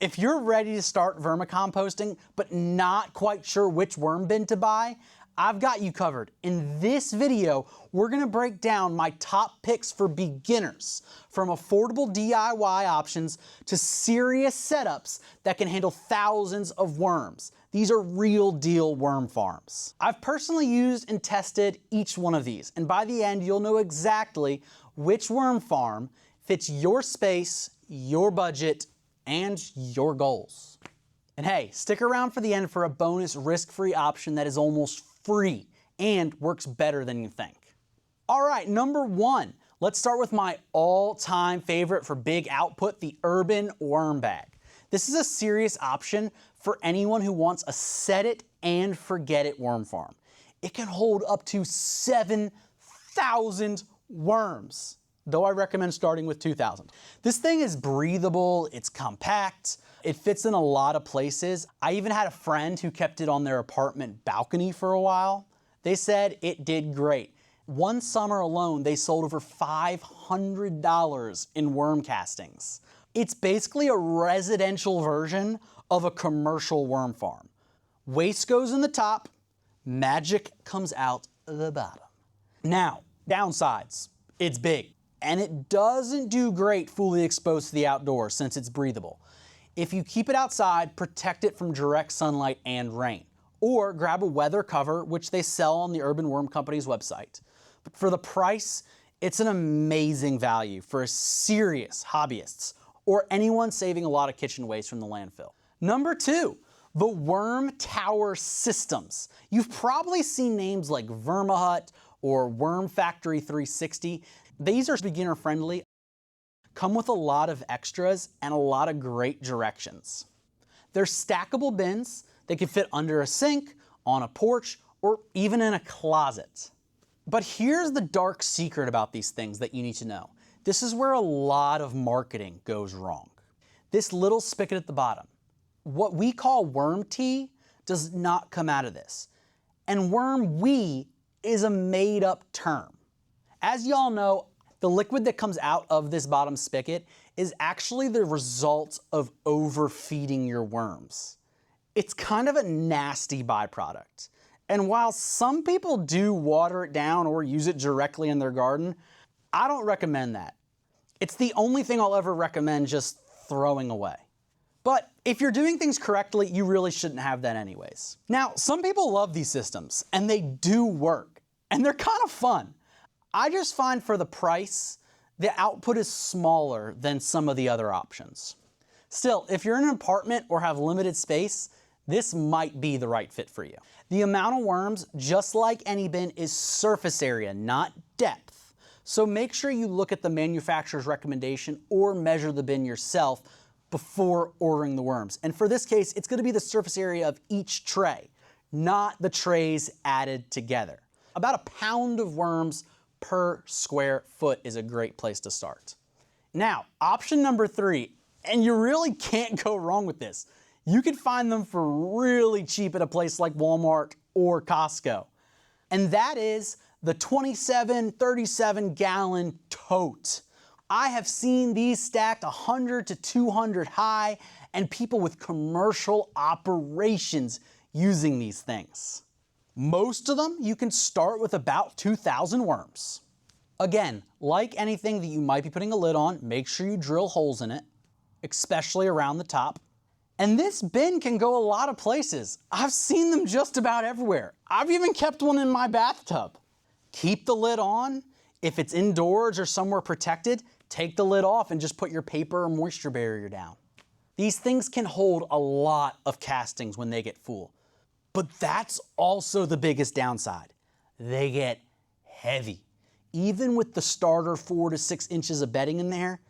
If you're ready to start vermicomposting, but not quite sure which worm bin to buy, I've got you covered. In this video, we're gonna break down my top picks for beginners, from affordable DIY options to serious setups that can handle thousands of worms. These are real deal worm farms. I've personally used and tested each one of these, and by the end, you'll know exactly which worm farm fits your space, your budget, and your goals. And hey, stick around for the end for a bonus risk-free option that is almost free and works better than you think. All right, number one, let's start with my all-time favorite for big output, the Urban Worm Bag. This is a serious option for anyone who wants a set it and forget it worm farm. It can hold up to 7,000 worms, though I recommend starting with 2,000. This thing is breathable, it's compact, it fits in a lot of places. I even had a friend who kept it on their apartment balcony for a while. They said it did great. One summer alone, they sold over $500 in worm castings. It's basically a residential version of a commercial worm farm. Waste goes in the top, magic comes out the bottom. Now, downsides, it's big. And it doesn't do great fully exposed to the outdoors since it's breathable. If you keep it outside, protect it from direct sunlight and rain. Or grab a weather cover, which they sell on the Urban Worm Company's website. But for the price, it's an amazing value for serious hobbyists or anyone saving a lot of kitchen waste from the landfill. Number two, the Worm Tower Systems. You've probably seen names like Vermihut or Worm Factory 360. These are beginner friendly, come with a lot of extras and a lot of great directions. They're stackable bins. They can fit under a sink, on a porch, or even in a closet. But here's the dark secret about these things that you need to know. This is where a lot of marketing goes wrong. This little spigot at the bottom, what we call worm tea, does not come out of this. And worm wee is a made-up term. As y'all know, the liquid that comes out of this bottom spigot is actually the result of overfeeding your worms. It's kind of a nasty byproduct. And while some people do water it down or use it directly in their garden, I don't recommend that. It's the only thing I'll ever recommend just throwing away. But if you're doing things correctly, you really shouldn't have that anyways. Now, some people love these systems, and they do work, and they're kind of fun. I just find for the price, the output is smaller than some of the other options. Still, if you're in an apartment or have limited space, this might be the right fit for you. The amount of worms, just like any bin, is surface area, not depth. So make sure you look at the manufacturer's recommendation or measure the bin yourself before ordering the worms. And for this case, it's gonna be the surface area of each tray, not the trays added together. About a pound of worms per square foot is a great place to start. Now, option number three, and you really can't go wrong with this. You can find them for really cheap at a place like Walmart or Costco. And that is the 27, 37 gallon tote. I have seen these stacked 100 to 200 high, and people with commercial operations using these things. Most of them, you can start with about 2,000 worms. Again, like anything that you might be putting a lid on, make sure you drill holes in it, especially around the top. And this bin can go a lot of places. I've seen them just about everywhere. I've even kept one in my bathtub. Keep the lid on. If it's indoors or somewhere protected, take the lid off and just put your paper or moisture barrier down. These things can hold a lot of castings when they get full. But that's also the biggest downside. They get heavy. Even with the starter 4 to 6 inches of bedding in there,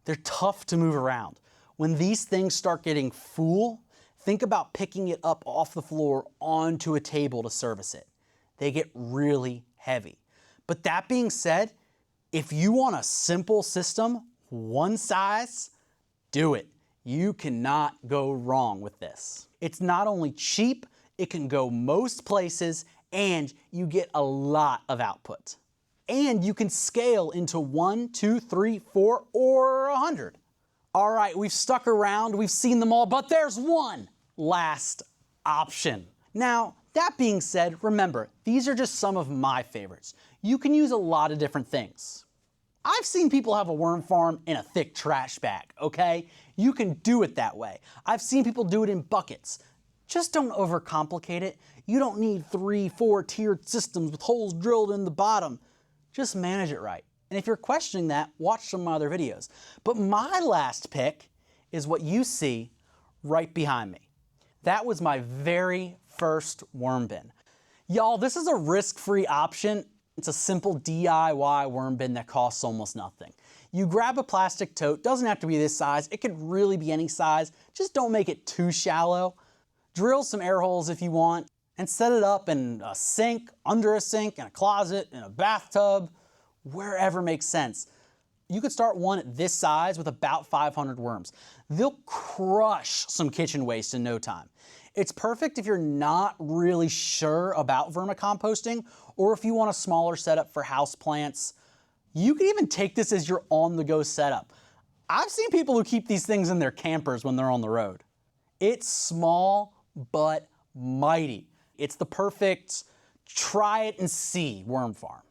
they're tough to move around. When these things start getting full, think about picking it up off the floor onto a table to service it. They get really heavy. But that being said, if you want a simple system, one size, do it. You cannot go wrong with this. It's not only cheap, it can go most places, and you get a lot of output. And you can scale into 1, 2, 3, 4, or 100. All right, we've stuck around, we've seen them all, but there's one last option. Now, that being said, remember, these are just some of my favorites. You can use a lot of different things. I've seen people have a worm farm in a thick trash bag, okay? You can do it that way. I've seen people do it in buckets. Just don't overcomplicate it. You don't need 3-4 tiered systems with holes drilled in the bottom. Just manage it right. And if you're questioning that, watch some of my other videos. But my last pick is what you see right behind me. That was my very first worm bin. Y'all, this is a risk-free option. It's a simple DIY worm bin that costs almost nothing. You grab a plastic tote, doesn't have to be this size, it could really be any size, just don't make it too shallow. Drill some air holes if you want, and set it up in a sink, under a sink, in a closet, in a bathtub, wherever makes sense. You could start one at this size with about 500 worms. They'll crush some kitchen waste in no time. It's perfect if you're not really sure about vermicomposting, or if you want a smaller setup for houseplants. You can even take this as your on-the-go setup. I've seen people who keep these things in their campers when they're on the road. It's small, but mighty. It's the perfect try it and see worm farm.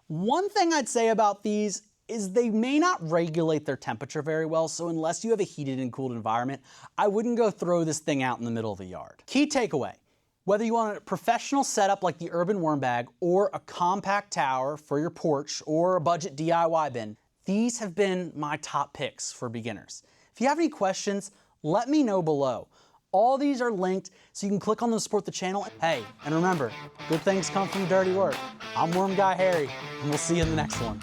One thing I'd say about these is they may not regulate their temperature very well, so unless you have a heated and cooled environment, I wouldn't go throw this thing out in the middle of the yard. Key takeaway, whether you want a professional setup like the Urban Worm Bag or a compact tower for your porch or a budget DIY bin, these have been my top picks for beginners. If you have any questions, let me know below. All these are linked so you can click on them to support the channel. Hey, and remember, good things come from dirty work. I'm Worm Guy Harry, and we'll see you in the next one.